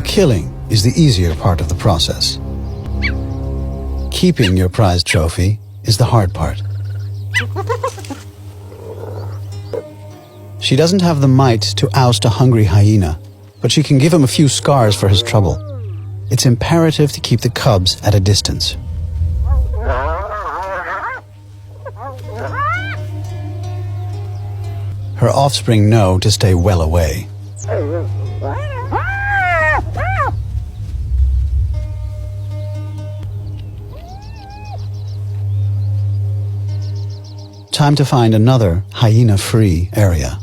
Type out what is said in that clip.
The killing is the easier part of the process. Keeping your prized trophy is the hard part. She doesn't have the might to oust a hungry hyena, but she can give him a few scars for his trouble. It's imperative to keep the cubs at a distance. Her offspring know to stay well away. Time to find another hyena-free area.